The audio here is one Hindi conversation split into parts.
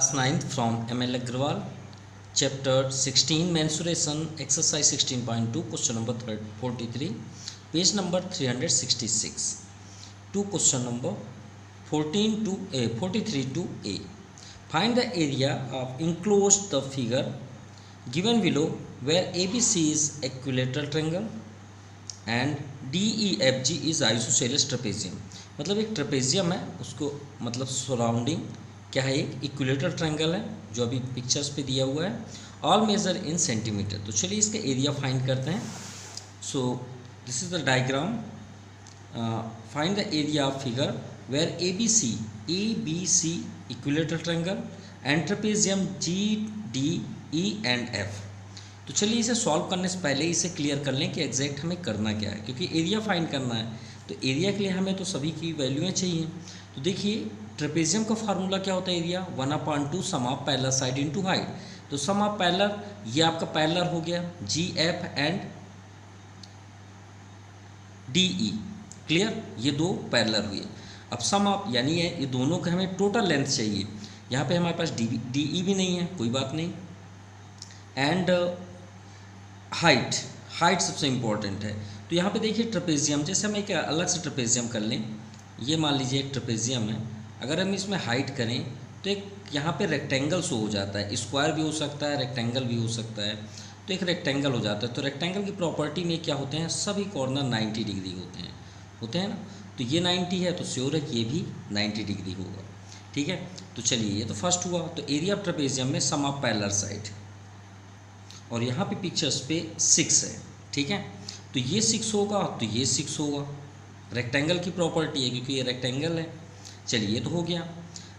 Class 9th from ML Agrawal, Chapter 16 Mensuration, Exercise 16.2, Question number 43, Page number 366. To question number 43 to A. Find the area of enclosed the figure given below where ABC is equilateral triangle and DEFG is isosceles trapezium. मतलब एक ट्रेपेजियम है, उसको मतलब सराउंडिंग क्या है, एक इक्विलेटरल ट्रायंगल है जो अभी पिक्चर्स पे दिया हुआ है. All measure in centimetre. तो चलिए इसका एरिया फाइंड करते हैं. So this is the diagram. Find the area of figure where ABC equilateral triangle and trapezium GDE and F. तो चलिए इसे सॉल्व करने से पहले इसे क्लियर कर लें कि एग्जैक्ट हमें करना क्या है, क्योंकि एरिया फाइंड करना है. तो एरिया के लिए हमें तो सभी की वैल्यूएं चाहिए. तो देखिए ट्रेपेजियम का फार्मूला क्या होता है, area 1/2 sum of parallel side into height. तो सम ऑफ पैरेलल, ये आपका पैरेलल हो गया GF एंड DE. क्लियर, ये दो पैरेलल हुए. अब सम ऑफ यानी ये दोनों का हमें टोटल लेंथ चाहिए. यहाँ पे हमारे पास DE भी नहीं है, कोई बात नहीं. एंड हाइट सबसे इम्पोर्टेंट है. तो यहाँ पे देखिए ट्रेपेजियम, जैसे हम एक अलग से ट्रेपेजियम कर लें. ये मान लीजिए एक ट्रेपेजियम है. अगर हम इसमें हाइट करें तो एक यहाँ पे रेक्टेंगल शो हो जाता है. स्क्वायर भी हो सकता है, रेक्टेंगल भी हो सकता है. तो एक रेक्टेंगल हो जाता है. तो रेक्टेंगल की प्रॉपर्टी में क्या होते हैं, सभी कॉर्नर 90 डिग्री होते हैं ना. तो ये 90 है तो श्योर है कि ये भी 90 डिग्री होगा. ठीक है, तो चलिए ये तो फर्स्ट हुआ. तो एरिया ऑफ ट्रेपेजियम में सम ऑफ पैरेलल साइड, और यहाँ पे पिक्चर्स पे 6 है. ठीक है, तो ये 6 होगा तो ये 6 होगा. रेक्टेंगल की प्रॉपर्टी है क्योंकि ये रेक्टेंगल है. चलिए ये तो हो गया.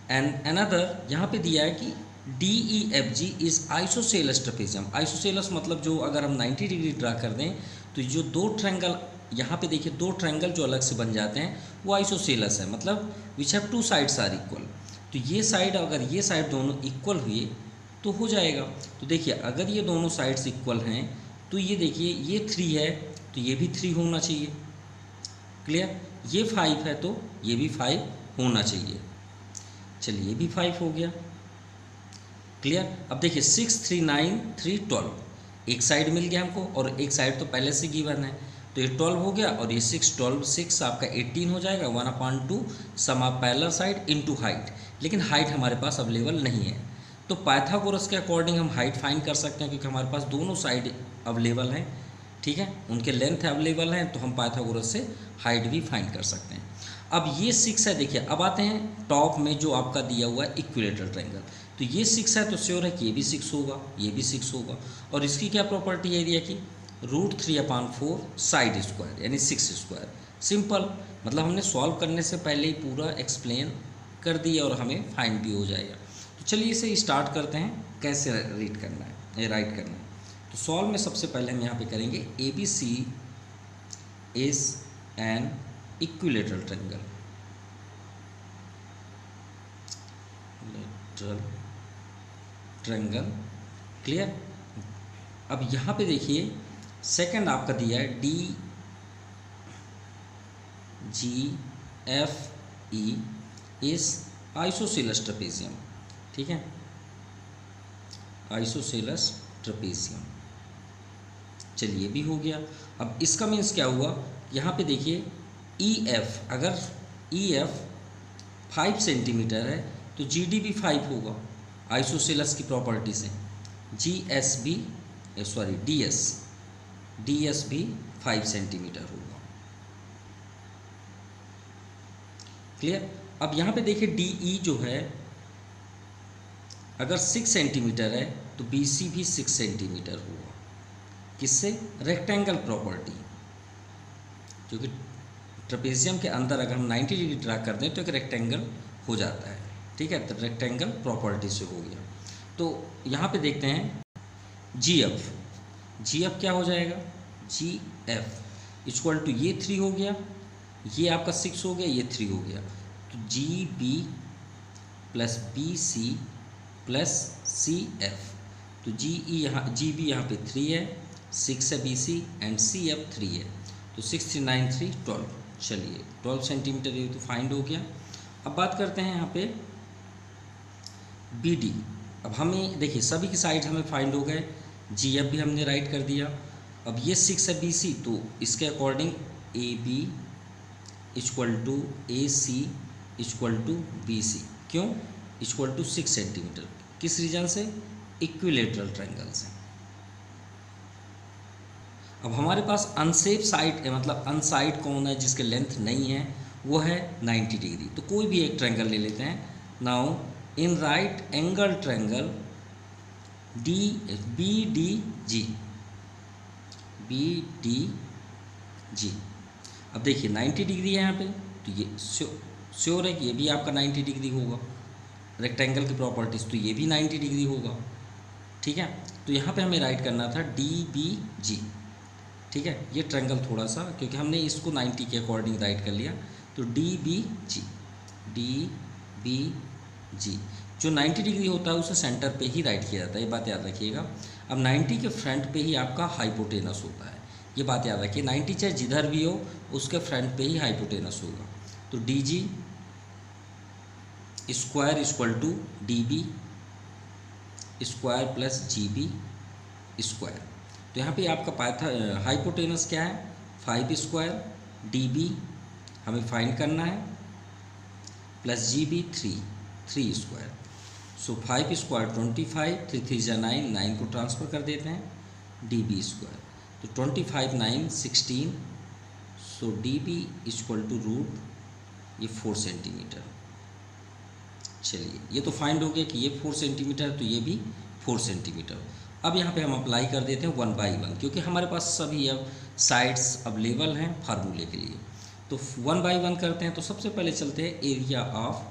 एंड अनदर यहाँ पे दिया है कि DEFG is isosceles trapezium. Isosceles मतलब जो अगर हम 90 डिग्री ड्रा कर दें तो जो दो ट्रायंगल यहाँ पे देखिए, दो ट्रायंगल जो अलग से बन जाते हैं वो आइसोसेलस है, मतलब which have two sides are equal. तो ये साइड, अगर ये साइड दोनों इक्वल हुए तो हो जाएगा. तो देखिए अगर ये दोनों साइड्स इक्वल हैं तो ये देखिए ये 3 है तो ये भी 3 होना चाहिए. क्लियर, ये 5 है तो ये भी 5 होना चाहिए. चलिए ये भी 5 हो गया. क्लियर. अब देखिए 6, 3, 9, 3, 12. एक साइड मिल गया हमको और एक साइड तो पहले से गिवन है. तो ये 12 हो गया और ये 6, 12, 6 आपका 18 हो जाएगा. 1/2 sum of parallel side into height. लेकिन हाइट हमारे पास अवेलेबल नहीं है. तो पाइथागोरस के अकॉर्डिंग हम हाइट फाइंड कर सकते हैं क्योंकि हमारे पास दोनों साइड अवेलेबल हैं. ठीक है, उनके लेंथ अवेलेबल हैं तो हम पाइथागोरस से हाइट भी फाइंड कर सकते हैं. अब ये 6 है. देखिए अब आते हैं टॉप में जो आपका दिया हुआ है इक्विलेटरल ट्रायंगल. तो ये 6 है तो श्योर है कि ये भी 6 होगा, ये भी 6 होगा. और इसकी क्या प्रॉपर्टी है एरिया की, √3/4 साइड स्क्वायर यानी 6 स्क्वायर. सिंपल, मतलब हमने सॉल्व करने से पहले ही पूरा एक्सप्लेन कर दिया और हमें फाइंड भी हो जाएगा. तो चलिए इसे स्टार्ट करते हैं कैसे राइट करना है. तो सॉल्व में सबसे पहले हम यहाँ पे करेंगे ABC is an equilateral triangle. Clear. अब यहाँ पे देखिए सेकंड आपका दिया है DGFE इज आइसोसेलस ट्रेपेजियम. ठीक है, आइसोसेलस ट्रेपेजियम. चलिए भी हो गया. अब इसका मीन्स क्या हुआ, यहाँ पे देखिए EF, अगर EF 5 सेंटीमीटर है तो GD भी 5 होगा आइसोसेलस की प्रॉपर्टी से. DS भी 5 सेंटीमीटर होगा. क्लियर. अब यहाँ पे देखिए DE जो है अगर 6 सेंटीमीटर है तो BC भी 6 सेंटीमीटर होगा. किससे, रेक्टेंगल प्रॉपर्टी, क्योंकि ट्रेपेजियम के अंदर अगर हम 90 डिग्री ड्रा कर दें तो एक रेक्टेंगल हो जाता है. ठीक है, तो रेक्टेंगल प्रॉपर्टी से हो गया. तो यहाँ पे देखते हैं GF क्या हो जाएगा, GF इक्वल टू ये 3 हो गया, ये आपका 6 हो गया, ये 3 हो गया. तो GB plus BC plus CF. तो GB यहाँ पे 3 है, 6 है BC एंड CF 3 है. तो 6, 3, 9, 3, 12. चलिए 12 सेंटीमीटर ये तो फाइंड हो गया. अब बात करते हैं यहाँ पे बी डी। अब हमें देखिए सभी की साइड हमें फाइंड हो गए, जी एफ भी हमने राइट कर दिया। अब ये 6 है बी सी, तो इसके according A B equal to A C equal to B C. क्यों इक्वल टू 6 सेंटीमीटर? किस रीजन से? इक्विलेटरल ट्रायंगल से। अब हमारे पास अनसेफ साइड मतलब अनसाइड कौन है जिसके लेंथ नहीं है, वो है 90 डिग्री। तो कोई भी एक ट्रायंगल ले लेते हैं। Now in right angle triangle D B D G, B D G. अब देखिए 90 डिग्री है यहाँ पे, तो ये श्योर है कि ये भी आपका 90 डिग्री होगा। रेक्टेंगल की प्रॉपर्टीज़, तो ये भी 90 डिग्री होगा। ठीक है, तो यहाँ पे हमें राइट करना था डी बी जी। ठीक है, ये ट्रायंगल थोड़ा सा, क्योंकि हमने इसको 90 के अकॉर्डिंग राइट कर लिया, तो डी बी जी, डी बी जी। जो 90 डिग्री होता है उसे सेंटर पे ही राइट किया जाता है, ये बात याद रखिएगा। अब 90 के फ्रंट पे ही आपका हाइपोटेनस होता है, ये बात याद रखिए। 90 चाहे जिधर भी हो उसके फ्रंट पे ही हाइपोटेनस होगा। तो D G square equal to D B square plus G B square. तो यहाँ पे आपका हाइपोटेनस क्या है? 5 स्क्वायर, डी बी हमें फाइंड करना है, plus G B 3 square. So 5 square 25, 3 3 जा 9, 9 को ट्रांसफ़र कर देते हैं, डी बी स्क्वायर। तो 25 9 16, so D B equal to root ये 4 सेंटीमीटर। चलिए ये तो फाइंड हो गया कि ये 4 सेंटीमीटर, तो ये भी 4 सेंटीमीटर। अब यहाँ पे हम अप्लाई कर देते हैं 1 बाई 1, क्योंकि हमारे पास सभी अब साइड्स अवेलेबल हैं फार्मूले के लिए। तो 1 बाई 1 करते हैं। तो सबसे पहले चलते हैं area of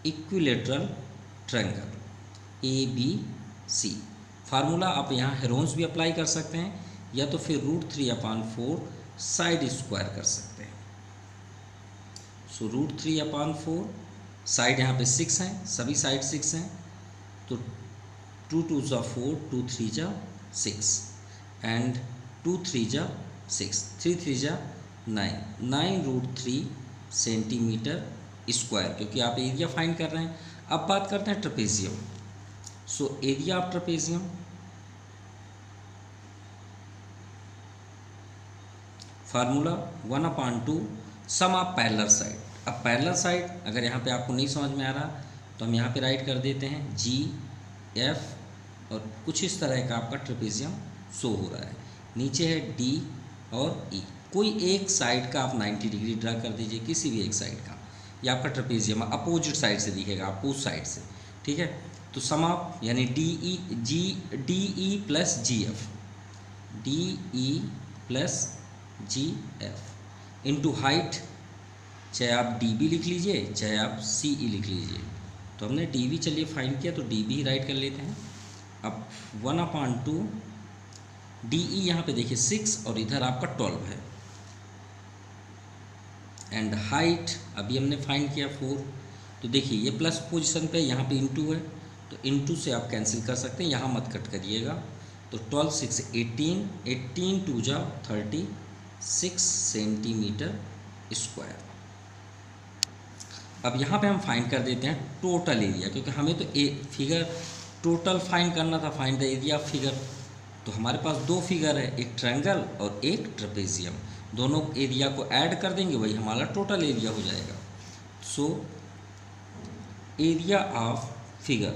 equilateral triangle A B C. Formula आप यहाँ हेरोन्स भी अप्लाई कर सकते हैं, या तो फिर √3/4 साइड स्क्वायर कर सकते हैं। सो √3/4 साइड यहाँ पे 6 हैं, सभी साइड 6 हैं, तो 2 2 जा 4, 2 3 जा 6 एंड 2 3 जा 6, 3 3 जा 9, 9√3 सेंटीमीटर स्क्वायर, क्योंकि आप एरिया फाइंड कर रहे हैं। अब बात करते हैं trapezium. So area of trapezium formula 1/2 sum of parallel side. अब पैरेलल साइड अगर यहाँ पे आपको नहीं समझ में आ रहा तो हम यहाँ पे राइट कर देते हैं जी एफ, और कुछ इस तरह का आपका ट्रेपेजियम शो हो रहा है। नीचे है डी और ई। कोई एक साइड का आप 90 डिग्री ड्रा कर दीजिए, किसी भी एक साइड का। ये आपका ट्रेपेजियम अपोजिट साइड से दिखेगा आपको, उस साइड से। ठीक है, तो सम ऑफ यानी डी ई प्लस जी एफ, डी ई प्लस जी एफ इंटू हाइट, चाहे आप डी बी लिख लीजिए चाहे आप सी ई लिख लीजिए। तो हमने डी बी चलिए फाइंड किया, तो डी बी राइट कर लेते हैं। अब 1/2 डी ई यहाँ पे देखिए 6 और इधर आपका 12 है, एंड हाइट अभी हमने फाइंड किया 4। तो देखिए ये प्लस पोजीशन पे, यहाँ पे इंटू है, तो इंटू से आप कैंसिल कर सकते हैं, यहाँ मत कट करिएगा। तो 12 6 18, 18 2 जा 36 सेंटीमीटर स्क्वायर। अब यहाँ पे हम फाइंड कर देते हैं टोटल एरिया, क्योंकि हमें तो फिगर टोटल फाइंड करना था, find the area of figure. तो हमारे पास दो फिगर है, एक ट्रायंगल और एक ट्रेपेजियम। दोनों एरिया को ऐड कर देंगे, वही हमारा टोटल एरिया हो जाएगा। सो एरिया ऑफ फिगर,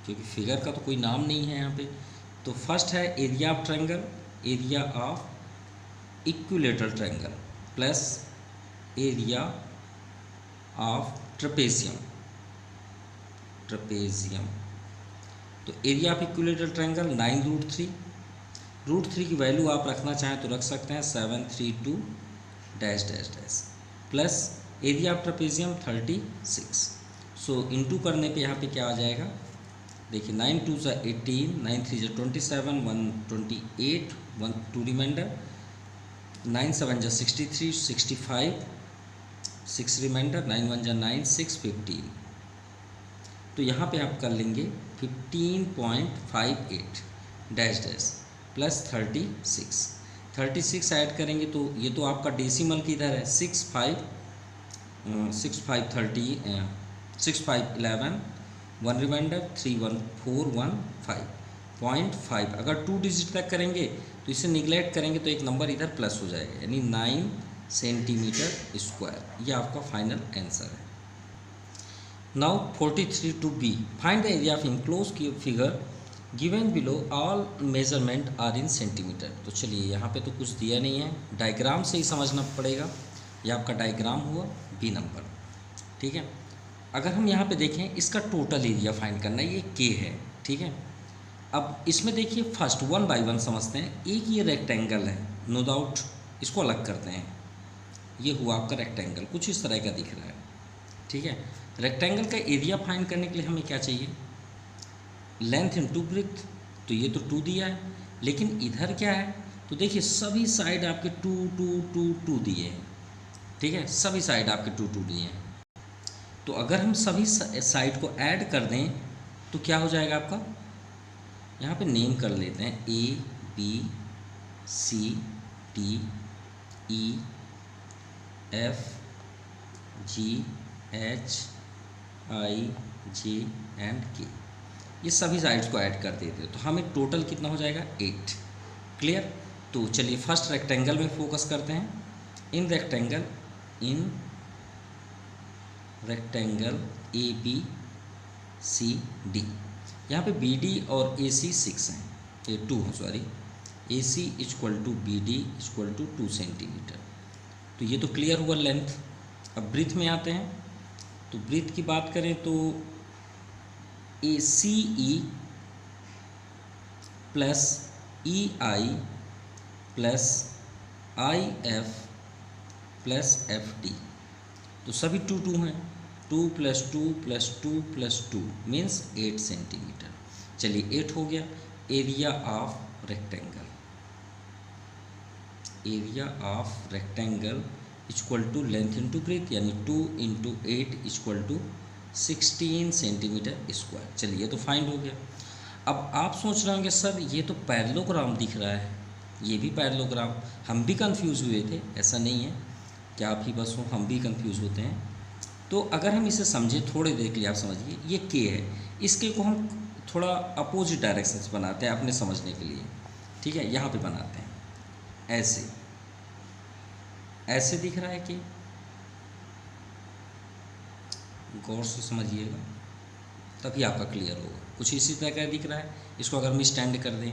क्योंकि फिगर का तो कोई नाम नहीं है यहाँ पे, तो फर्स्ट है area of triangle, area of equilateral triangle plus area of trapezium. तो एरिया ऑफ इक्विलेटरल ट्रायंगल 9√3, √3 की वैल्यू आप रखना चाहें तो रख सकते हैं 732 dash dash dash, plus area of trapezium 36। So into करने पे यहाँ पे क्या आ जाएगा, देखिए 9 2 जा 18, 9 3 जा 27, 128, 1 2 रिमाइंडर, 9 7 जा 63, 65, 6 रिमाइंडर, 9 1 जा 9, 6 15। तो यहाँ पे आप कर लेंगे 15.58 डैश डैश प्लस 36 ऐड करेंगे, तो ये तो आपका डेसिमल की इधर है 6 5 6 5 30 6 5 11 1 रिमाइंडर 3 1 4 1 5.5। अगर 2 डिजिट तक करेंगे तो इसे निगलेक्ट करेंगे तो एक नंबर इधर प्लस हो जाएगा, यानी 9 सेंटीमीटर स्क्वायर। ये आपका फाइनल आंसर है। Now 43 two B, find the area of enclose figure given below all measurement are in centimetre. तो चलिए यहाँ पे तो कुछ दिया नहीं है, डायग्राम से ही समझना पड़ेगा। ये आपका डायग्राम हुआ बी नंबर, ठीक है। अगर हम यहाँ पे देखें, इसका टोटल एरिया फाइंड करना है, ये के है, ठीक है। अब इसमें देखिए फर्स्ट 1 बाय 1 समझते हैं। एक ये रेक्टेंगल है, नो डाउट, इसको अलग करते हैं। ये हुआ आपका रेक्टेंगल, कुछ इस तरह का दिख रहा है, ठीक है। रेक्टेंगल का एरिया फाइंड करने के लिए हमें क्या चाहिए, लेंथ इनटू ब्रेथ। तो ये तो 2 दिया है, लेकिन इधर क्या है, तो देखिए सभी साइड आपके 2 2 2 2 दिए हैं, ठीक है। सभी साइड आपके 2 2 दिए हैं। तो अगर हम सभी साइड को ऐड कर दें तो क्या हो जाएगा आपका, यहाँ पे नेम कर लेते हैं, A B C D E F G H I J and K, ये सभी साइड्स को ऐड कर देते हैं तो हमें टोटल कितना हो जाएगा 8। क्लियर। तो चलिए फर्स्ट रेक्टेंगल में फोकस करते हैं। In rectangle A B C D, यहाँ पे बी डी और ए सी 6 हैं, ये 2 है, sorry, A C equal to B D equal to 2 centimetre. तो ये तो क्लियर हुआ लेंथ। अब ब्रीथ में आते हैं, तो ब्रीथ की बात करें तो A C E plus E I plus I F plus F D, तो सभी 2 2 हैं, 2 + 2 + 2 + 2 मीन्स 8 सेंटीमीटर। चलिए 8 हो गया। Area of rectangle, area of rectangle equal to length into breadth, यानी 2 × 8 इक्वल टू 16 सेंटीमीटर स्क्वायर। चलिए तो फाइंड हो गया। अब आप सोच रहे होंगे सर ये तो पैरेललोग्राम दिख रहा है, ये भी पैरेललोग्राम, हम भी कंफ्यूज हुए थे। ऐसा नहीं है कि आप ही बस हो, हम भी कंफ्यूज होते हैं। तो अगर हम इसे समझें थोड़ी देर के लिए, आप समझिए ये के है, इसके को हम थोड़ा अपोजिट डायरेक्शन से बनाते हैं अपने समझने के लिए, ठीक है। यहाँ पे बनाते हैं ऐसे, ऐसे दिख रहा है कि, गौर से समझिएगा तभी आपका क्लियर होगा। कुछ इसी तरह का दिख रहा है, इसको अगर हम स्टैंड कर दें।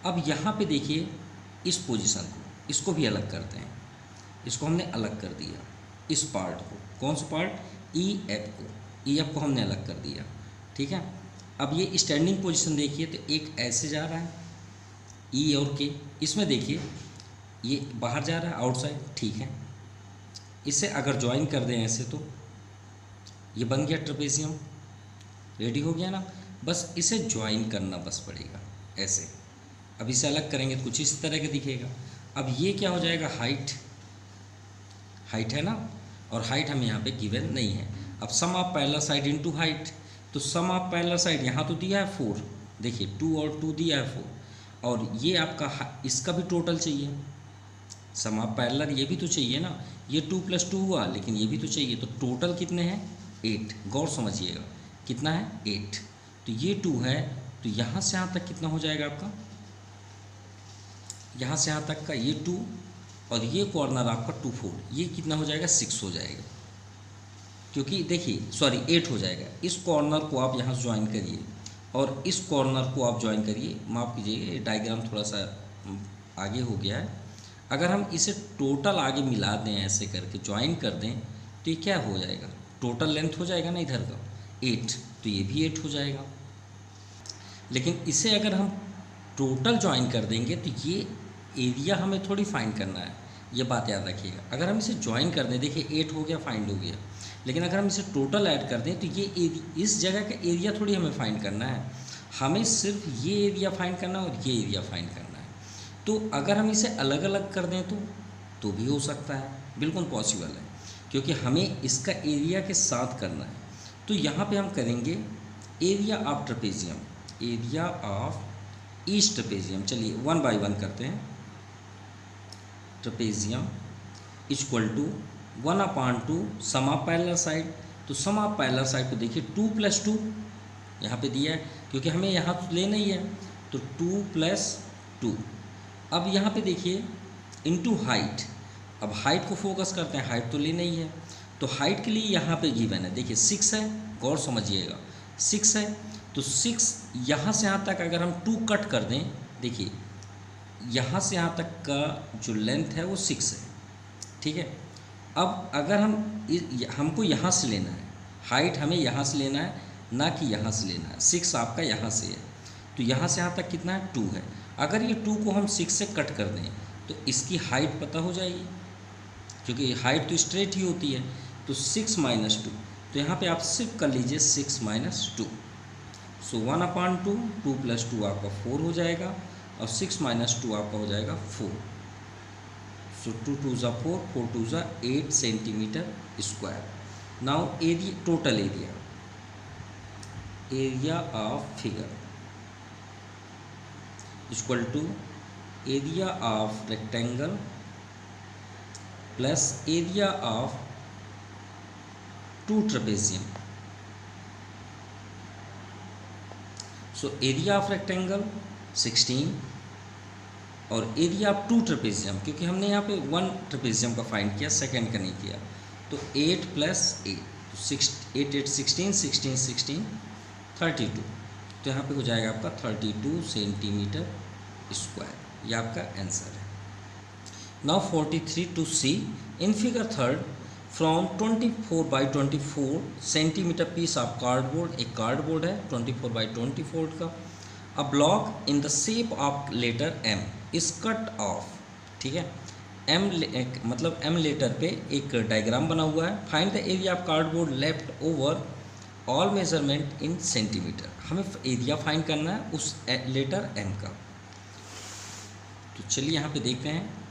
अब यहाँ पे देखिए इस पोजीशन को, इसको भी अलग करते हैं। इसको हमने अलग कर दिया, इस पार्ट को, कौन सा पार्ट, ई एफ को, ई एफ को हमने अलग कर दिया, ठीक है। अब ये स्टैंडिंग पोजीशन देखिए, तो एक ऐसे जा रहा है ई और के, इसमें देखिए ये बाहर जा रहा है आउटसाइड, ठीक है। इसे अगर ज्वाइन कर दें ऐसे तो ये बन गया ट्रेपेजियम, रेडी हो गया ना। बस इसे ज्वाइन करना बस पड़ेगा ऐसे। अब इसे अलग करेंगे तो कुछ इस तरह के दिखेगा। अब ये क्या हो जाएगा, हाइट, हाइट है ना, और हाइट हमें यहाँ पे गिवन नहीं है। अब sum of parallel side into height, तो सम ऑफ पैरेलल साइड यहाँ तो दिया है 4, देखिए 2 और 2 दिया है 4, और ये आपका इसका भी टोटल चाहिए, सम ऑफ पैरेलल ये भी तो चाहिए ना, ये 2 + 2 हुआ, लेकिन ये भी तो चाहिए, तो टोटल कितने हैं 8। गौर समझिएगा कितना है 8, तो ये 2 है, तो यहाँ से यहाँ तक कितना हो जाएगा आपका, यहाँ से यहाँ तक का ये 2, और ये कॉर्नर आपका 2 4, ये कितना हो जाएगा 6 हो जाएगा, क्योंकि देखिए सॉरी 8 हो जाएगा। इस कॉर्नर को आप यहाँ ज्वाइन करिए और इस कॉर्नर को आप ज्वाइन करिए, माफ़ कीजिए डायग्राम थोड़ा सा आगे हो गया है। अगर हम इसे टोटल आगे मिला दें, ऐसे करके ज्वाइन कर दें, तो ये क्या हो जाएगा, टोटल लेंथ हो जाएगा ना इधर का 8, तो ये भी 8 हो जाएगा। लेकिन इसे अगर हम टोटल ज्वाइन कर देंगे तो ये एरिया हमें थोड़ी फाइंड करना है, ये बात याद रखिएगा। अगर हम इसे ज्वाइन कर दें, देखिए 8 हो गया, फाइंड हो गया, लेकिन अगर हम इसे टोटल ऐड कर दें तो ये इस जगह का एरिया थोड़ी हमें फाइंड करना है, हमें सिर्फ ये एरिया फाइंड करना है और ये एरिया फाइंड करना है। तो अगर हम इसे अलग अलग कर दें तो भी हो सकता है, बिल्कुल पॉसिबल है, क्योंकि हमें इसका एरिया के साथ करना है। तो यहाँ पे हम करेंगे area of trapezium, area of each trapezium. चलिए 1 बाय 1 करते हैं। Trapezium equal to 1/2 sum of parallel side. तो सम ऑफ पैरेलल साइड को देखिए 2 + 2 यहाँ पे दिया है, क्योंकि हमें यहाँ तो लेना ही है, तो 2 + 2। अब यहाँ पे देखिए इनटू हाइट। अब हाइट को फोकस करते हैं, हाइट तो लेना ही है। तो हाइट के लिए यहाँ पे गिवन है, देखिए 6 है, गौर समझिएगा 6 है। तो 6 यहाँ से यहाँ तक अगर हम 2 कट कर दें, देखिए यहाँ से यहाँ तक का जो लेंथ है वो 6 है, ठीक है। अब अगर हमको यहाँ से लेना है, हाइट हमें यहाँ से लेना है, ना कि यहाँ से लेना है। 6 आपका यहाँ से है, तो यहाँ से यहाँ तक कितना है 2 है। अगर ये 2 को हम 6 से कट कर दें तो इसकी हाइट पता हो जाएगी, क्योंकि हाइट तो स्ट्रेट ही होती है। तो 6 - 2, तो यहाँ पे आप सिर्फ कर लीजिए 6 - 2। सो 1/2, 2 + 2 आपका 4 हो जाएगा, और 6 - 2 आपका हो जाएगा 4। सो 2 × 2 = 4, 4 × 2 = 8 centimetre square. Now area, total area of figure equal to area of rectangle plus area of 2 trapezium. So area of rectangle 16 और एरिया ऑफ 2 ट्रेपेजियम, क्योंकि हमने यहाँ पे 1 ट्रेपेजियम का फाइंड किया, सेकंड का नहीं किया, तो 8 + 8, तो 8 8 16, 16 16 32। तो यहाँ पे हो जाएगा आपका 32 सेंटीमीटर स्क्वायर। ये आपका आंसर है। Now 43 two C in figure third, from 24/24 centimetre piece of cardboard, एक कार्डबोर्ड है 24/24 का, a block in the shape of letter M is cut off, ठीक है। M मतलब M लेटर पे एक डायग्राम बना हुआ है। Find the area of cardboard left over all measurement in centimetre. हमें एरिया फाइंड करना है उस लेटर M का। तो चलिए यहाँ पे देखते हैं।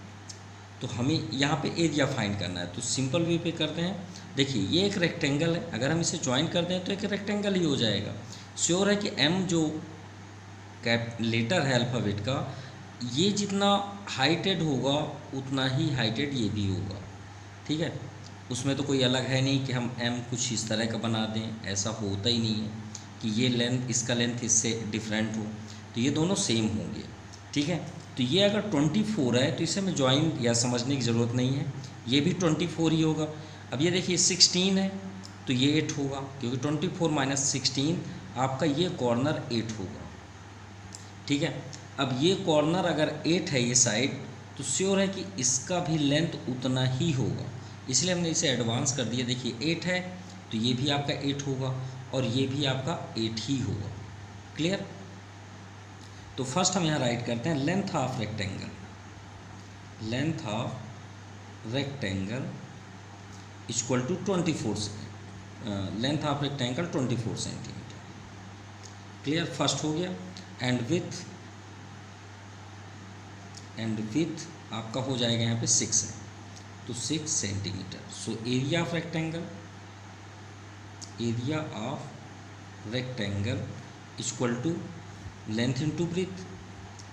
तो हमें यहाँ पे एरिया फाइंड करना है, तो सिंपल वे पे करते हैं। देखिए ये एक रेक्टेंगल है, अगर हम इसे ज्वाइन कर दें तो एक रेक्टेंगल ही हो जाएगा। श्योर है कि M जो लेटर है अल्फ़ाबेट का, ये जितना हाइटेड होगा उतना ही हाइटेड ये भी होगा, ठीक है। उसमें तो कोई अलग है नहीं कि हम M कुछ इस तरह का बना दें, ऐसा होता ही नहीं है कि ये लेंथ, इसका लेंथ इससे डिफरेंट हो। तो ये दोनों सेम होंगे, ठीक है। तो ये अगर 24 है तो इसे हमें ज्वाइन या समझने की ज़रूरत नहीं है, ये भी 24 ही होगा। अब ये देखिए 16 है तो ये 8 होगा, क्योंकि 24 - 16 आपका ये कॉर्नर 8 होगा, ठीक है। अब ये कॉर्नर अगर 8 है ये साइड, तो श्योर है कि इसका भी लेंथ उतना ही होगा, इसलिए हमने इसे एडवांस कर दिया। देखिए 8 है तो ये भी आपका 8 होगा और ये भी आपका 8 ही होगा। क्लियर। तो फर्स्ट हम यहाँ राइट करते हैं length of rectangle, length of rectangle equal to 24, length of rectangle 24 centimetre. Clear, first हो गया। एंड विथ आपका हो जाएगा यहाँ पे 6 है, तो 6 centimetre. So area of rectangle equal to length into breadth,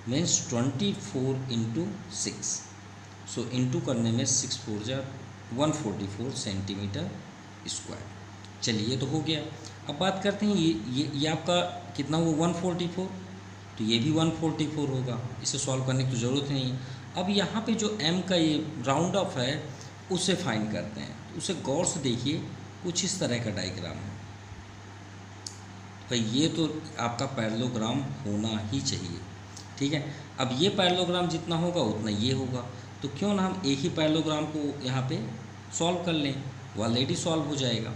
means 24 × 6। So into करने में 6 × 4 = 144 सेंटीमीटर स्क्वायर। चलिए ये तो हो गया। अब बात करते हैं ये आपका कितना हुआ 144, तो ये भी 144 होगा, इसे सॉल्व करने की तो ज़रूरत नहीं है। अब यहाँ पे जो M का ये राउंड ऑफ है उसे फाइंड करते हैं। तो उसे गौर से देखिए, कुछ इस तरह का डायग्राम है भाई, ये तो आपका पैरेललोग्राम होना ही चाहिए, ठीक है। अब ये पैरेललोग्राम जितना होगा उतना ये होगा, तो क्यों ना हम एक ही पैरेललोग्राम को यहाँ पे सॉल्व कर लें, वो ऑलरेडी सॉल्व हो जाएगा।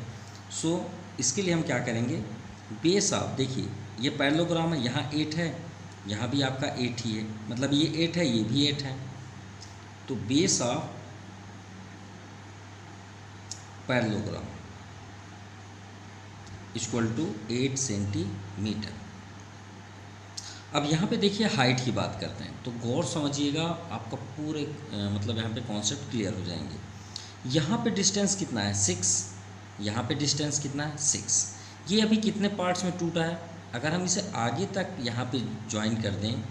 सो इसके लिए हम क्या करेंगे, बेस ऑफ, देखिए ये पैरेललोग्राम है, यहाँ 8 है, यहाँ भी आपका 8 ही है, मतलब ये 8 है, ये भी 8 है। तो base of parallelogram equal to 8 centimetre. अब यहाँ पे देखिए हाइट की बात करते हैं, तो गौर समझिएगा, आपका पूरे मतलब यहाँ पे कॉन्सेप्ट क्लियर हो जाएंगे। यहाँ पे डिस्टेंस कितना है 6, यहाँ पे डिस्टेंस कितना है 6। ये अभी कितने पार्ट्स में टूटा है, अगर हम इसे आगे तक यहाँ पे ज्वाइन कर दें,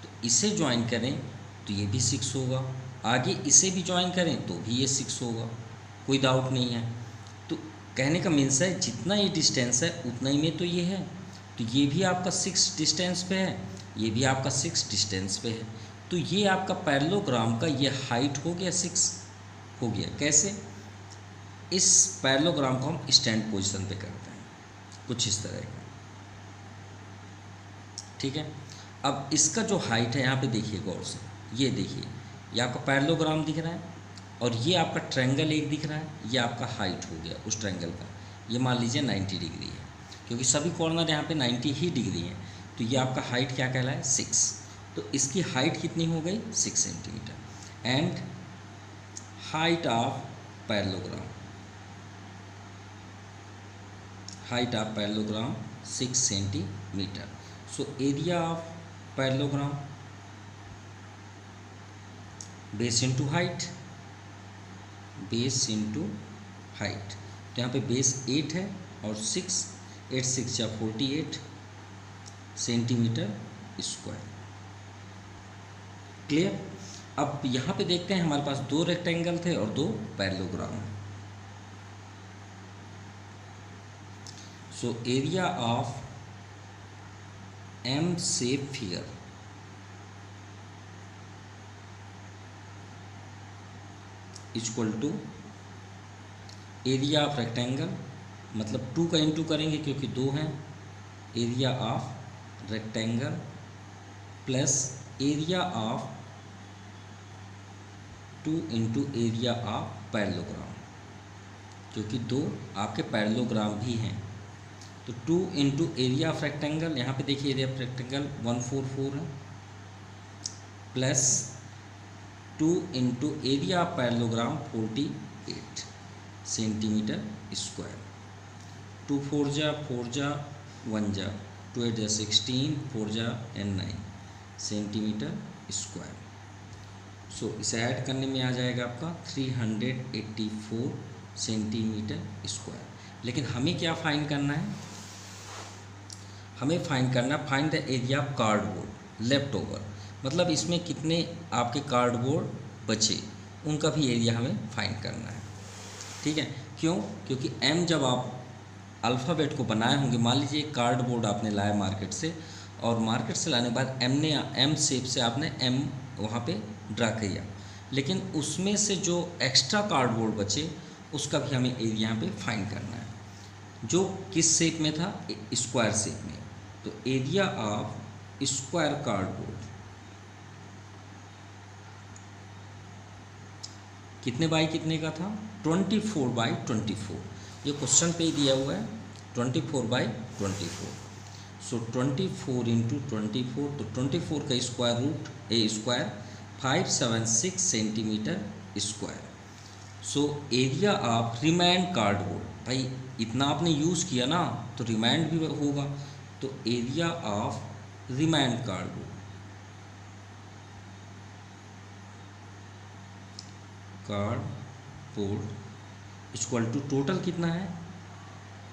तो इसे ज्वाइन करें तो ये भी 6 होगा, आगे इसे भी ज्वाइन करें तो भी ये 6 होगा, कोई डाउट नहीं है। तो कहने का मीन्स है जितना ये डिस्टेंस है उतना ही में तो ये है, तो ये भी आपका 6 डिस्टेंस पे है, ये भी आपका 6 डिस्टेंस पे है। तो ये आपका पैरेललोग्राम का ये हाइट हो गया 6 हो गया। कैसे? इस पैरेललोग्राम को हम स्टैंड पोजीशन पे करते हैं कुछ इस तरह का, ठीक है। अब इसका जो हाइट है यहाँ पे देखिए गौर से, ये देखिए ये आपका पैरेललोग्राम दिख रहा है और ये आपका ट्रायंगल एक दिख रहा है, ये आपका हाइट हो गया उस ट्रायंगल का। ये मान लीजिए 90 डिग्री है, क्योंकि सभी कॉर्नर यहाँ पे 90 ही डिग्री है, तो ये आपका हाइट क्या कहलाए 6। तो इसकी हाइट कितनी हो गई 6 centimetre. And height of parallelogram, height of parallelogram 6 centimeter. So area of parallelogram base into height, base into height। तो यहाँ पे बेस 8 है और 6, 8 6 या 48 सेंटीमीटर स्क्वायर। क्लियर? अब यहाँ पे देखते हैं हमारे पास 2 रेक्टेंगल थे और 2 पैरेललोग्राम है। So area of M shape figure equal to area of rectangle, मतलब 2 का इंटू करेंगे क्योंकि 2 हैं, area of rectangle plus area of 2 into area of parallelogram, क्योंकि 2 आपके पैरेललोग्राम भी हैं। तो 2 इंटू एरिया ऑफ रेक्टेंगल, यहाँ पे देखिए एरिया ऑफ रेक्टेंगल 144 है, plus 2 into area of parallelogram 48 centimetre square. 2 4 जा 4 जा 1 जा 2 8 जा 16 4 जा 9 सेंटीमीटर स्क्वायर। सो इसे ऐड करने में आ जाएगा आपका 384 सेंटीमीटर स्क्वायर। लेकिन हमें क्या फाइंड करना है? हमें फाइंड करना, find the area of cardboard left over, मतलब इसमें कितने आपके कार्डबोर्ड बचे उनका भी एरिया हमें फाइंड करना है, ठीक है। क्यों? क्योंकि m जब आप अल्फ़ाबेट को बनाए होंगे, मान लीजिए एक कार्डबोर्ड आपने लाया मार्केट से, और मार्केट से लाने के बाद m शेप से आपने m वहाँ पे ड्रा किया, लेकिन उसमें से जो एक्स्ट्रा कार्डबोर्ड बचे उसका भी हमें एरिया यहाँ पे फाइंड करना है, जो किस शेप में था, स्क्वायर शेप में। तो एरिया ऑफ स्क्वायर कार्डबोर्ड कितने बाई कितने का था? 24 बाई 24। ये क्वेश्चन पे ही दिया हुआ है 24 बाई 24। सो 24 इंटू 24, तो 24 का square root a square 576 centimetre square. So area of remaining cardboard, भाई इतना आपने यूज़ किया ना तो रिमाइंड भी होगा, तो area of remaining cardboard equal to total कितना है,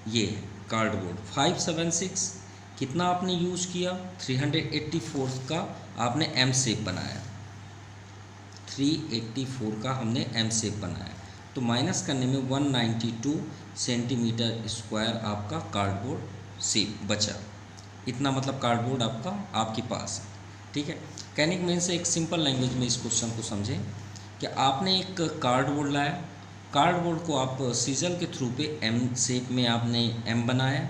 ये कार्डबोर्ड 576, कितना आपने यूज़ किया 384 का आपने एम शेप बनाया, 384 का हमने एम शेप बनाया, तो माइनस करने में 192 सेंटीमीटर स्क्वायर आपका कार्डबोर्ड शेप बचा। इतना मतलब कार्डबोर्ड आपके पास है, ठीक है। कहने के मीन से एक सिंपल लैंग्वेज में इस क्वेश्चन को समझें कि आपने एक कार्डबोर्ड लाया, कार्डबोर्ड को आप सीजल के थ्रू पे एम शेप में आपने एम बनाया,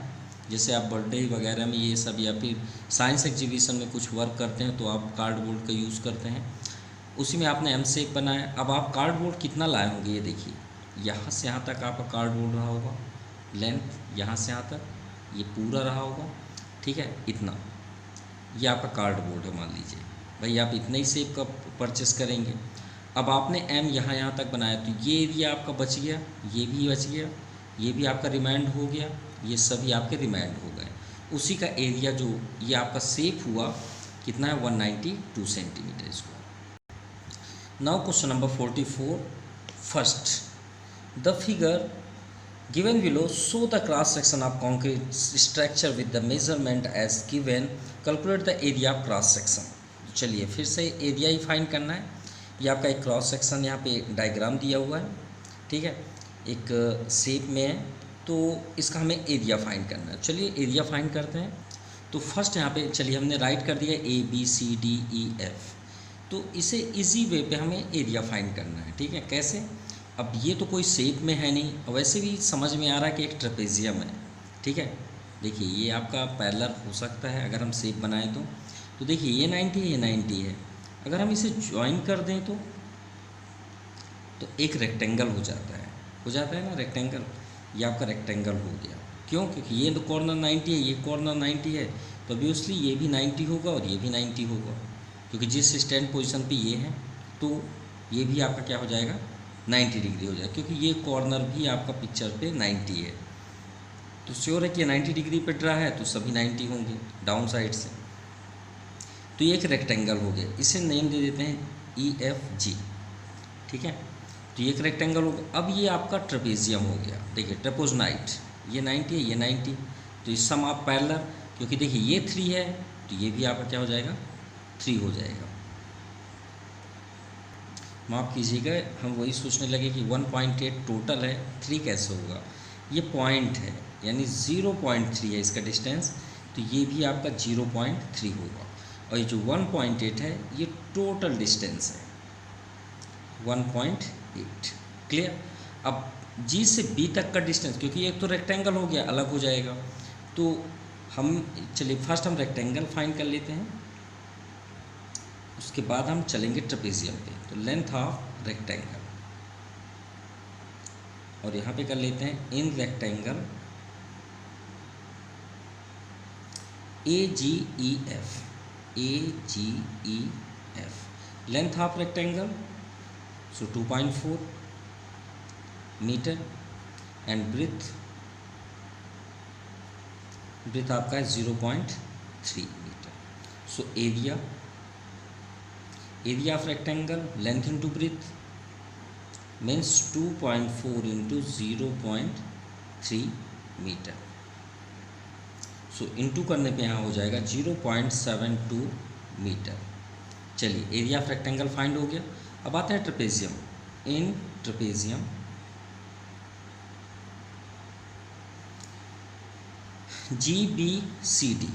जैसे आप बर्थडे वगैरह में ये सब या फिर साइंस एग्जीबिशन में कुछ वर्क करते हैं तो आप कार्डबोर्ड का यूज़ करते हैं, उसी में आपने एम शेप बनाया। अब आप कार्डबोर्ड कितना लाए होंगे, ये देखिए यहाँ से यहाँ तक आपका कार्डबोर्ड रहा होगा, लेंथ यहाँ से यहाँ तक ये पूरा रहा होगा, ठीक है, इतना ये आपका कार्डबोर्ड है। मान लीजिए भाई आप इतने ही शेप का परचेस करेंगे। अब आपने एम यहाँ तक बनाया तो ये एरिया आपका बच गया, ये भी बच गया, ये भी आपका रिमाइंड हो गया, ये सभी आपके रिमाइंड हो गए। उसी का एरिया जो ये आपका शेप हुआ कितना है 192 centimetre square. Now question number 44 first, the figure given below show the cross section of concrete structure with the measurement as given, calculate the area of cross section। चलिए फिर से एरिया ही फाइंड करना है। ये आपका एक क्रॉस सेक्शन यहाँ पे डायग्राम दिया हुआ है, ठीक है। एक शेप में है, तो इसका हमें एरिया फाइंड करना है। चलिए एरिया फाइंड करते हैं। तो फर्स्ट यहाँ पे चलिए हमने राइट कर दिया ABCDEF, तो इसे इजी वे पे हमें एरिया फाइंड करना है। ठीक है, कैसे? अब ये तो कोई शेप में है नहीं, और वैसे भी समझ में आ रहा है कि एक ट्रेपेजियम है। ठीक है, देखिए ये आपका पैरेलल हो सकता है अगर हम शेप बनाएं तो देखिए ये 90 है, ये 90 है। अगर हम इसे ज्वाइन कर दें तो एक रेक्टेंगल हो जाता है ना रेक्टेंगल। ये आपका रेक्टेंगल हो गया। क्यों? क्योंकि ये तो कॉर्नर 90 है, ये कॉर्नर 90 है, तो ऑब्वियसली ये भी 90 होगा और ये भी 90 होगा, क्योंकि जिस स्टैंड पोजीशन पे ये है तो ये भी आपका क्या हो जाएगा, 90 डिग्री हो जाएगा, क्योंकि ये कॉर्नर भी आपका पिक्चर पे 90 है। तो श्योर है कि 90 डिग्री पे ड्रा है तो सभी 90 होंगे डाउन साइड से। तो ये एक रेक्टेंगल हो गया, इसे नेम दे देते हैं EFG। ठीक है, तो ये एक रेक्टेंगल होगा। अब ये आपका ट्रेपेजियम हो गया। देखिए ट्रेपोजनाइट, ये 90 है, ये 90, तो इस सम आप पैरेलल, क्योंकि देखिए ये 3 है तो ये भी आपका क्या हो जाएगा, 3 हो जाएगा। माफ़ कीजिएगा, हम वही सोचने लगे कि 1.8 टोटल है, 3 कैसे होगा। ये पॉइंट है, यानी 0.3 है इसका डिस्टेंस, तो ये भी आपका 0.3 होगा। और ये जो 1.8 है ये टोटल डिस्टेंस है 1.8। क्लियर? अब G से B तक का डिस्टेंस, क्योंकि एक तो रेक्टेंगल हो गया, अलग हो जाएगा, तो हम चलिए फर्स्ट हम रेक्टेंगल फाइंड कर लेते हैं, उसके बाद हम चलेंगे ट्रेपेजियम पे। तो लेंथ ऑफ रेक्टेंगल, और यहाँ पे कर लेते हैं in rectangle AGEF, length of rectangle so 2.4 metre and breadth आपका है 0.3 metre. So area of rectangle length into breadth means 2.4 into 0.3 metre. So into करने पे यहाँ हो जाएगा 0.72 मीटर। चलिए एरिया ऑफ रेक्टेंगल फाइंड हो गया। अब आते हैं ट्रेपेजियम। इन ट्रेपेजियम GBCD,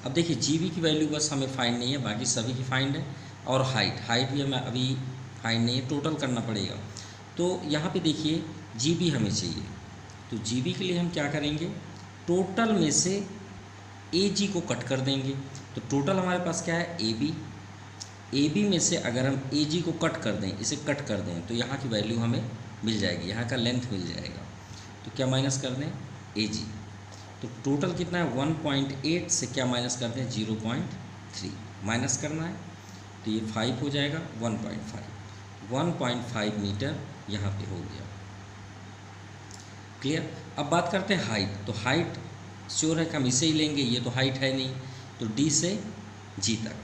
अब देखिए GB की वैल्यू बस हमें फाइंड नहीं है, बाकी सभी की फाइंड है। और हाइट भी हमें अभी फाइंड नहीं है, टोटल करना पड़ेगा। तो यहाँ पे देखिए GB हमें चाहिए, तो GB के लिए हम क्या करेंगे, टोटल में से AG को कट कर देंगे। तो टोटल हमारे पास क्या है, AB में से अगर हम AG को कट कर दें, इसे कट कर दें, तो यहाँ की वैल्यू हमें मिल जाएगी, यहाँ का लेंथ मिल जाएगा। तो क्या माइनस कर दें, AG। तो टोटल कितना है 1.8 से क्या माइनस कर दें, 0.3 माइनस करना है, तो ये 5 हो जाएगा, 1.5 मीटर यहाँ पे हो गया। क्लियर? अब बात करते हैं हाइट। तो हाइट श्योर है कि हम इसे ही लेंगे, ये तो हाइट है नहीं, तो D से G तक,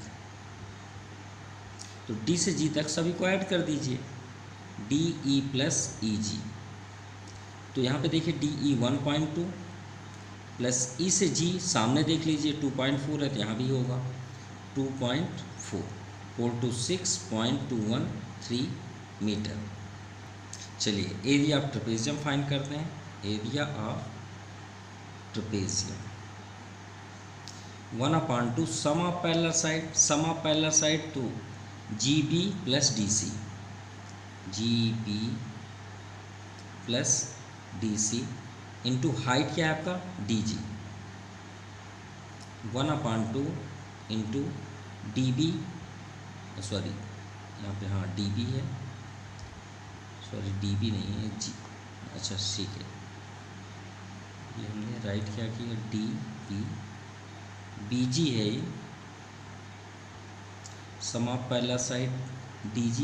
तो D से G तक सभी को ऐड कर दीजिए, DE प्लस EG। तो यहाँ पे देखिए DE 1.2 प्लस E से G सामने देख लीजिए 2.4 है, तो यहाँ भी होगा 2.4 इक्वल टू 6.213 मीटर। चलिए एरिया ऑफ ट्रेपेजियम फाइंड करते हैं। Area of trapezium 1/2 sum of parallel side, तो GB plus DC into height क्या है आपका DG, 1/2 इंटू DB, सॉरी यहाँ पे हाँ DB है, सॉरी DB नहीं है G, अच्छा ठीक है, ये हमने राइट क्या किया, BG है ये, sum of parallel side DG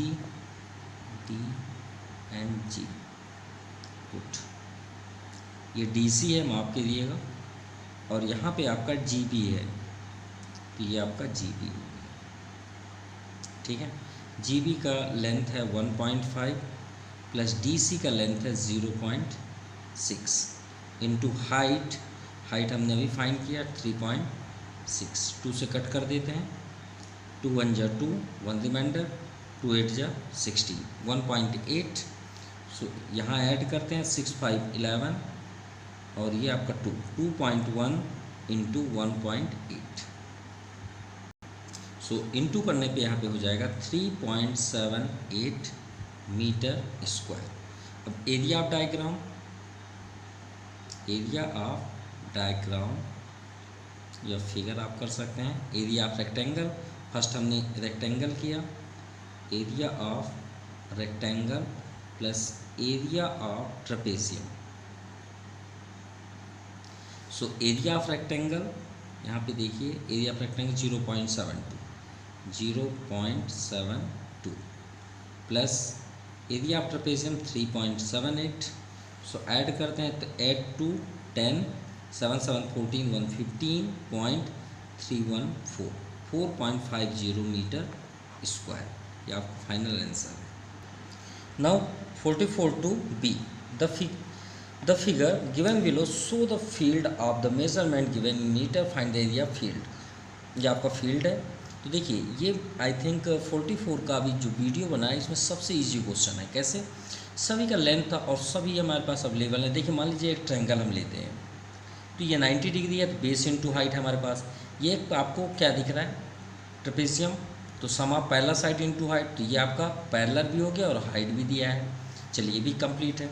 D and G, good. ये DC है, माफ कीजिएगा, और यहाँ पे आपका GB है, तो ये आपका GB हो गया। ठीक है, GB का लेंथ है 1.5 प्लस DC का लेंथ है 0.6 इंटू हाइट हमने अभी फाइंड किया 3.6, 2 से कट कर देते हैं, 2 1 जा 2, 1 रिमाइंडर, 2 8 जा 60, 1.8। सो यहाँ ऐड करते हैं 6 5 11 और ये आपका 2.1 इंटू 1.8। सो इंटू करने पे यहाँ पे हो जाएगा 3.78 मीटर स्क्वायर। अब एरिया ऑफ डायग्राम, या फिगर आप कर सकते हैं। एरिया ऑफ रेक्टेंगल, फर्स्ट हमने रेक्टेंगल किया, area of rectangle plus area of trapezium. So area of rectangle यहाँ पे देखिए, area of rectangle 0.72 plus area of trapezium 3.78। So add करते हैं तो 8 2 10 7 7 14 115.314, 4.50 मीटर स्क्वायर। ये आपका फाइनल आंसर है। Now 44 to B, the figure given below show the field of the measurement given in meter, find the area field। ये आपका फील्ड है। तो देखिए ये आई थिंक 44 का भी जो वीडियो बना है इसमें सबसे इजी क्वेश्चन है। कैसे? सभी का लेंथ था और सभी हमारे पास अवेलेबल है। देखिए मान लीजिए एक ट्रायंगल हम लेते हैं, तो ये 90 डिग्री है, तो बेस इनटू हाइट है हमारे पास। ये आपको क्या दिख रहा है? ट्रेपेजियम। तो sum of parallel side into height, तो ये आपका पैरेलल भी हो गया और हाइट भी दिया है। चलिए ये भी कंप्लीट है।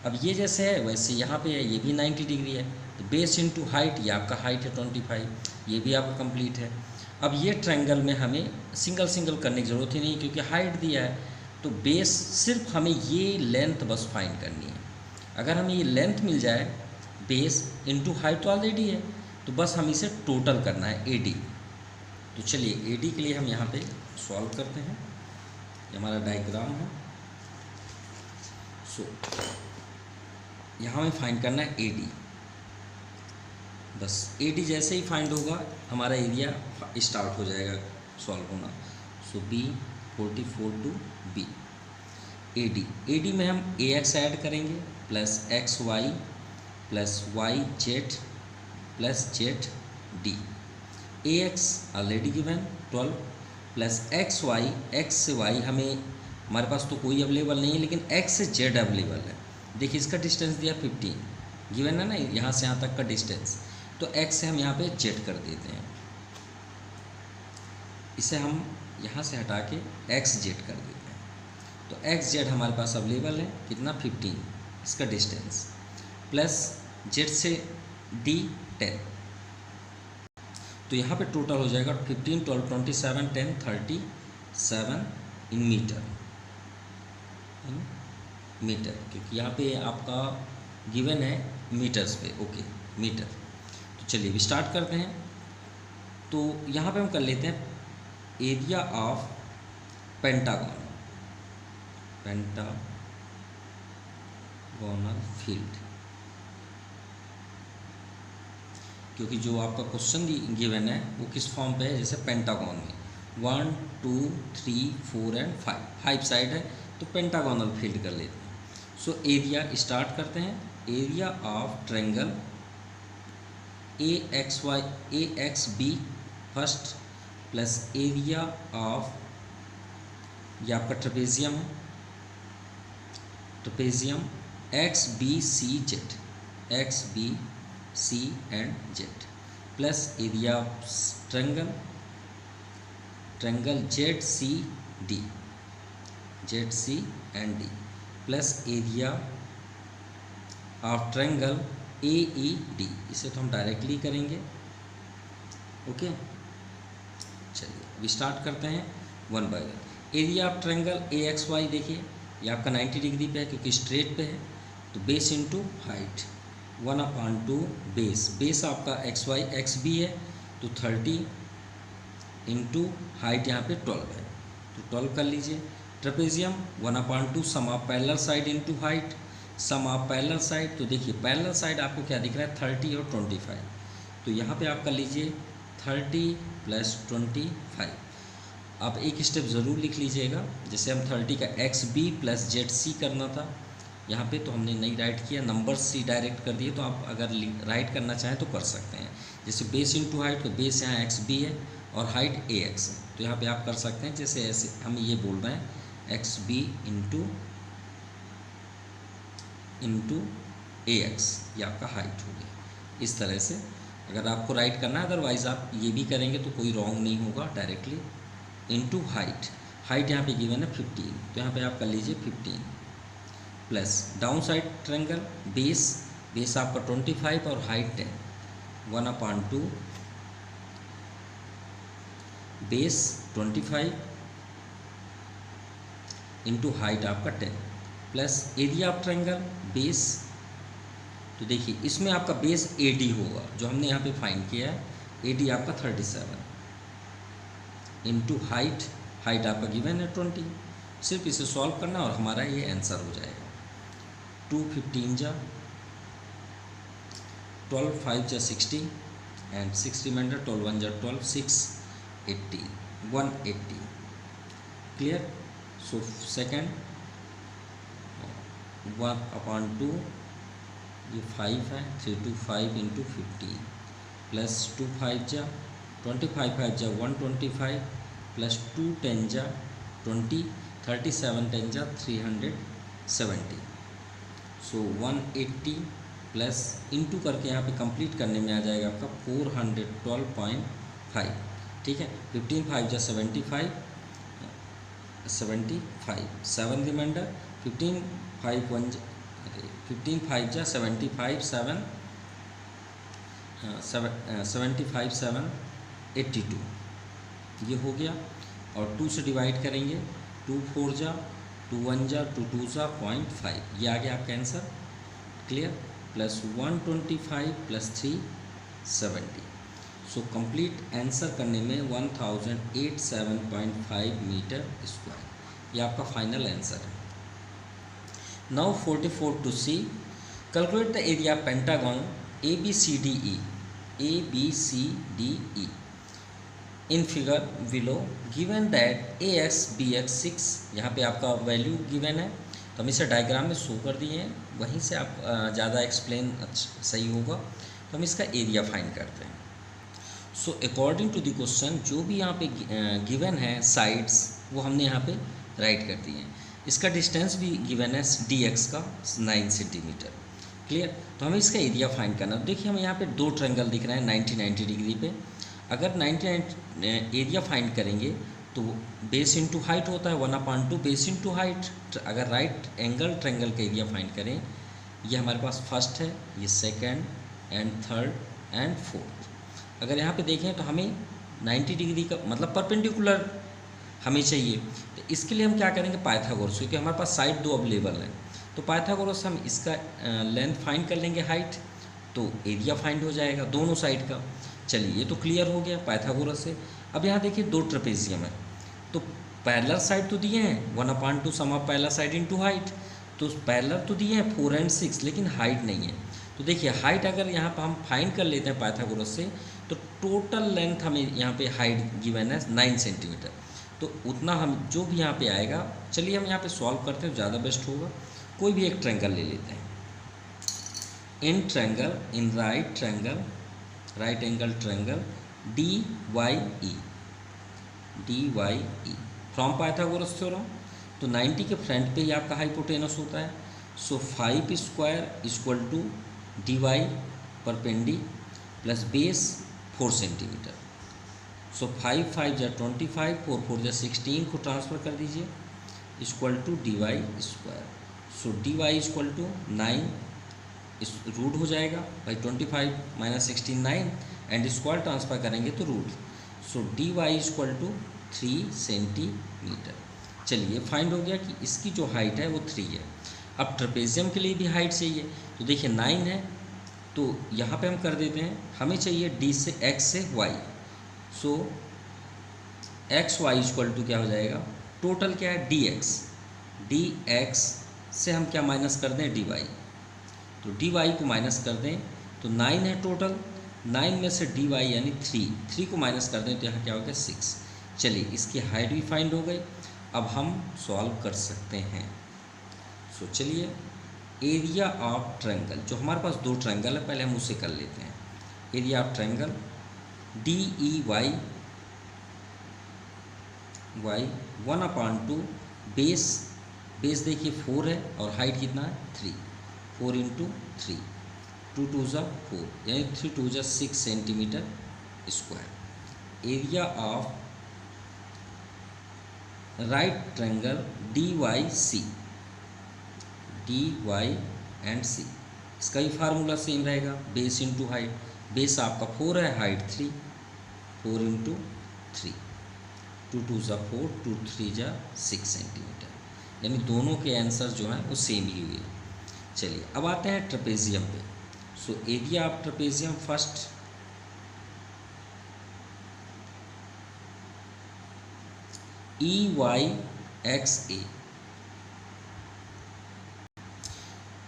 अब ये जैसे है वैसे यहाँ पे है, ये भी 90 डिग्री है, तो बेस इनटू हाइट, ये आपका हाइट है 25, ये भी आपका कंप्लीट है। अब ये ट्रायंगल में हमें सिंगल करने की ज़रूरत ही नहीं क्योंकि हाइट दिया है, तो बेस सिर्फ हमें ये लेंथ बस फाइंड करनी है। अगर हमें ये लेंथ मिल जाए, बेस इनटू हाइट तो ऑलरेडी है, तो बस हम इसे टोटल करना है AD। तो चलिए AD के लिए हम यहाँ पे सॉल्व करते हैं। ये हमारा डायग्राम है। सो यहाँ हमें फाइंड करना है AD। बस AD जैसे ही फाइंड होगा हमारा एरिया स्टार्ट हो जाएगा सॉल्व होना। सो B 44 to B। AD में हम AX ऐड करेंगे plus XY plus YZ plus ZD। AX already given 12 plus XY, X से Y हमें हमारे पास तो कोई अवेलेबल नहीं है, लेकिन X से Z अवेलेबल है। देखिए इसका डिस्टेंस दिया 15, गिवन है ना यहाँ से यहाँ तक का डिस्टेंस, तो X से हम यहाँ पे Z कर देते हैं। इसे हम यहाँ से हटा के XZ कर देते हैं। तो XZ हमारे पास अवेलेबल है कितना? 15 इसका डिस्टेंस, प्लस Z से D 10। तो यहाँ पे टोटल हो जाएगा 15 12 27 10 37 इन मीटर, क्योंकि यहाँ पे आपका गिवन है मीटर्स पे। Okay metre. तो चलिए अभी स्टार्ट करते हैं। तो यहाँ पे हम कर लेते हैं एरिया ऑफ पेंटागोनल फील्ड, क्योंकि जो आपका क्वेश्चन गिवन है वो किस फॉर्म पे है? जैसे पेंटागन में 1 2 3 4 एंड 5 साइड है, तो पेंटागोनल फील्ड कर लेते हैं। सो एरिया स्टार्ट करते हैं। Area of triangle AXB first plus area of, ये आपका ट्रेपेजियम है, trapezium XBCZ and Z plus area of triangle ZC and D plus area of triangle AED। इसे तो हम डायरेक्टली करेंगे। ओके चलिए अभी स्टार्ट करते हैं one by one. Area of triangle AXY देखिए ये आपका 90 डिग्री पे है क्योंकि स्ट्रेट पे है, तो बेस इनटू हाइट 1/2 बेस आपका XB है, तो 30 इंटू हाइट यहाँ पे 12 है, तो 12 कर लीजिए। Trapezium 1/2 sum of parallel side into height, sum of parallel side, तो देखिए पैरेलल साइड आपको क्या दिख रहा है? 30 और 25, तो यहाँ पे आप कर लीजिए 30 + 25। आप एक स्टेप ज़रूर लिख लीजिएगा, जैसे हम 30 का XB + ZC करना था यहाँ पे, तो हमने नहीं राइट किया, नंबर सी डायरेक्ट कर दिए। तो आप अगर राइट करना चाहें तो कर सकते हैं। जैसे बेस इनटू हाइट, तो बेस यहाँ XB है और हाइट AX है, तो यहाँ पे आप कर सकते हैं, जैसे ऐसे हम ये बोल रहे हैं एक्स बी इंटू ए एक्स, ये आपका हाइट हो गया। इस तरह से अगर आपको राइट करना है, अदरवाइज़ आप ये भी करेंगे तो कोई रॉन्ग नहीं होगा, डायरेक्टली इंटू हाइट। हाइट यहाँ पे गिवन है 15, तो यहाँ पे आप कर लीजिए 15 plus down side triangle base आपका 25 और हाइट 10, 1/2 बेस 25 इंटू हाइट आपका 10 plus area of triangle base. तो देखिए इसमें आपका बेस AD होगा, जो हमने यहाँ पे फाइंड किया है, AD आपका 37 इंटू हाइट आपका गिवन है 20। सिर्फ इसे सॉल्व करना और हमारा ये आंसर हो जाएगा। 2 15 जा 12 5 जा 60 एंड 6 रिमाइंडर 12 1 जा 12 6 80 180। क्लियर। सो सेकेंड 1/2 ये 5 है, 3 2 5 इंटू 50 प्लस 2 5 जा 25 5 जा 125 प्लस 2 10 जा 20 37 10 जा 370। सो 180 प्लस इंटू करके यहाँ पे कंप्लीट करने में आ जाएगा आपका 412.5। ठीक है, 15 5 जा 75 7 रिमाइंडर 15 5 1 15 5 जा 75 7 75 7 82 ये हो गया। और 2 से डिवाइड करेंगे, 2 4 जा 2 1 जा 2 2 जा 0.5, ये आ गया आपका answer. Clear. Plus 125 plus 370। So complete answer करने में 1087.5 मीटर स्क्वायर, ये आपका फाइनल आंसर है। Now 44 to C calculate the area pentagon ABCDE in figure below given that AX BX 6, यहाँ पे आपका वैल्यू गिवन है, तो हम इसे डायग्राम में शो कर दिए हैं, वहीं से आप ज़्यादा एक्सप्लेन सही होगा। तो हम इसका एरिया फाइंड करते हैं। So according to the question जो भी यहाँ पे गिवन है साइड्स, वो हमने यहाँ पे राइट कर दिए हैं। इसका डिस्टेंस भी गिवन है DX का 9 सेंटीमीटर। क्लियर। तो हमें इसका एरिया फाइंड करना है। देखिए हमें यहाँ पे 2 ट्रायंगल दिख रहे हैं 90 डिग्री पे। अगर 90 एरिया फाइंड करेंगे तो बेस इंटू हाइट होता है 1/2 बेस इंटू हाइट। अगर राइट एंगल ट्रायंगल का एरिया फाइंड करें, ये हमारे पास फर्स्ट है, ये second and third and fourth. अगर यहाँ पे देखें तो हमें 90 डिग्री का मतलब परपेंडिकुलर हमें चाहिए, तो इसके लिए हम क्या करेंगे, पाइथागोरस, क्योंकि हमारे पास साइड 2 अवेलेबल हैं, तो पाइथागोरस हम इसका लेंथ फाइंड कर लेंगे हाइट, तो एरिया फाइंड हो जाएगा दोनों साइड का। चलिए ये तो क्लियर हो गया पाइथागोरस से। अब यहाँ देखिए 2 ट्रेपेजियम है, तो पैरेलल साइड तो दिए हैं 1/2 sum of parallel side into height, तो पैरेलल तो दिए हैं 4 and 6, लेकिन हाइट नहीं है। तो देखिए हाइट अगर यहाँ पर हम फाइंड कर लेते हैं पाइथागोरस से, तो टोटल लेंथ हमें यहाँ पे हाइट गिवन है 9 सेंटीमीटर, तो उतना हम जो भी यहाँ पे आएगा। चलिए हम यहाँ पे सॉल्व करते हैं, ज़्यादा बेस्ट होगा। कोई भी एक ट्रायंगल ले लेते हैं। इन right angle triangle DYE from Pythagoras theorem, तो 90 के फ्रंट पे ही आपका हाइपोटेनस होता है। So 5 square equal to DY perpendicular plus base 4 centimetre. So 5 5 जा 25 4 4 जा 16 को ट्रांसफ़र कर दीजिए equal to DY square. So DY equal to 9 इस रूट हो जाएगा भाई 25 - 16 9 एंड स्क्वायर ट्रांसफ़र करेंगे तो root. So DY equal to 3 centimetre. चलिए फाइंड हो गया कि इसकी जो हाइट है वो 3 है। अब ट्रेपेजियम के लिए भी हाइट चाहिए, तो देखिए 9 है, तो यहाँ पे हम कर देते हैं, हमें चाहिए D से X से Y। So XY equal to क्या हो जाएगा, टोटल क्या है DX से हम क्या माइनस कर दें DY, तो DY को माइनस कर दें तो 9 है टोटल, 9 में से DY यानी 3 को माइनस कर दें तो यहाँ क्या हो गया 6। चलिए इसकी हाइट भी फाइंड हो गई, अब हम सॉल्व कर सकते हैं। सो चलिए एरिया ऑफ ट्रायंगल, जो हमारे पास 2 ट्रायंगल है, पहले हम उसे कर लेते हैं। Area of triangle DEY Y 1/2 base देखिए 4 है और हाइट कितना है 3, 4 × 3, 2 2 ज़ा 4 यानी 3 2 ज़ा 6 centimetre square. Area of right triangle DYC, DY and C, इसका भी फार्मूला सेम रहेगा, बेस इंटू हाइट। बेस आपका 4 है, हाइट 3, 4 × 3, 2 2 ज़ा 4, 2 3 ज़ा 6 सेंटीमीटर, यानी दोनों के आंसर जो हैं वो सेम ही हुए। चलिए अब आते हैं ट्रेपेजियम पे। सो area of trapezium first EYXA।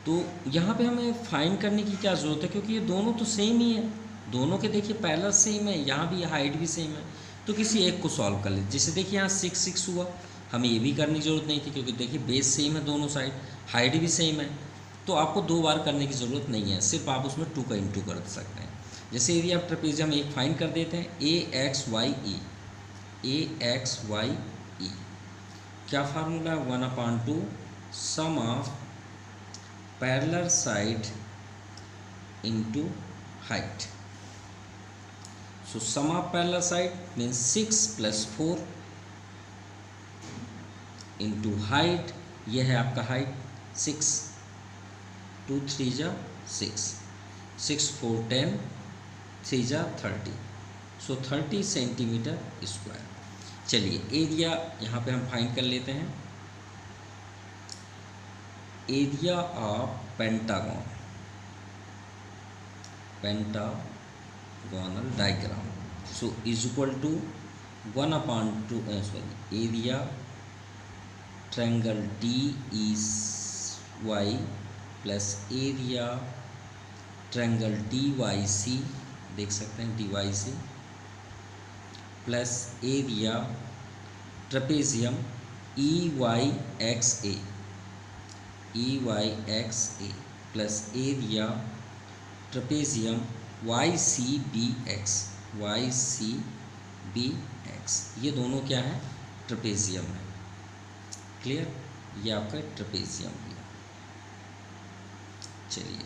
तो यहाँ पे हमें फाइंड करने की क्या ज़रूरत है, क्योंकि ये दोनों तो सेम ही है, दोनों के देखिए पैरेलल सेम है, यहाँ भी हाइट भी सेम है, तो किसी एक को सॉल्व कर लेते। जैसे देखिए यहाँ 6 6 हुआ, हमें ये भी करने की ज़रूरत नहीं थी, क्योंकि देखिए बेस सेम है दोनों साइड, हाइट भी सेम है, तो आपको 2 बार करने की ज़रूरत नहीं है, सिर्फ आप उसमें 2 का इंटू कर सकते हैं। जैसे एरिया ऑफ ट्रेपेजियम एक फाइंड कर देते हैं, AXYE, AXYE क्या फार्मूला है, 1/2 sum of parallel side into height. So sum of parallel side means 6 + 4 into height, यह है आपका हाइट 6, 2 3 ज़ा 6, 6 4 10, 3 ज़ा 30, सो 30 सेंटीमीटर स्क्वायर। चलिए एरिया यहाँ पे हम फाइंड कर लेते हैं, area of pentagon, pentagonal diagram, so is equal to 1/2 area triangle DEY plus area triangle DYC, देख सकते हैं DYC, plus area trapezium EYXA plus area trapezium YCBX, ये दोनों क्या है, ट्रेपेजियम है। क्लियर, ये आपका ट्रेपेजियम है। चलिए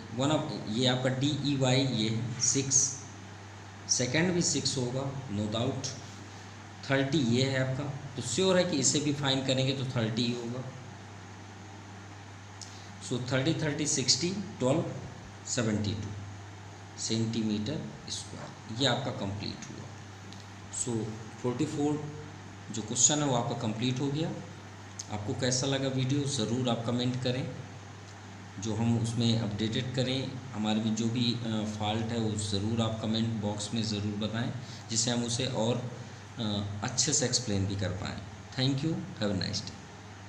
ये आपका DEY, ये 6, सेकेंड भी 6 होगा नो डाउट, 30 ये है आपका, तो श्योर है कि इसे भी फाइंड करेंगे तो 30 ही होगा। सो 30 30 60, 12 72 सेंटीमीटर स्क्वायर, ये आपका कंप्लीट हुआ। सो 44 जो क्वेश्चन है वो आपका कंप्लीट हो गया। आपको कैसा लगा वीडियो ज़रूर आप कमेंट करें, जो हम उसमें अपडेटेड करें, हमारे में जो भी फॉल्ट है वो ज़रूर आप कमेंट बॉक्स में ज़रूर बताएं, जिससे हम उसे और अच्छे से एक्सप्लेन भी कर पाएँ। Thank you, have a nice day.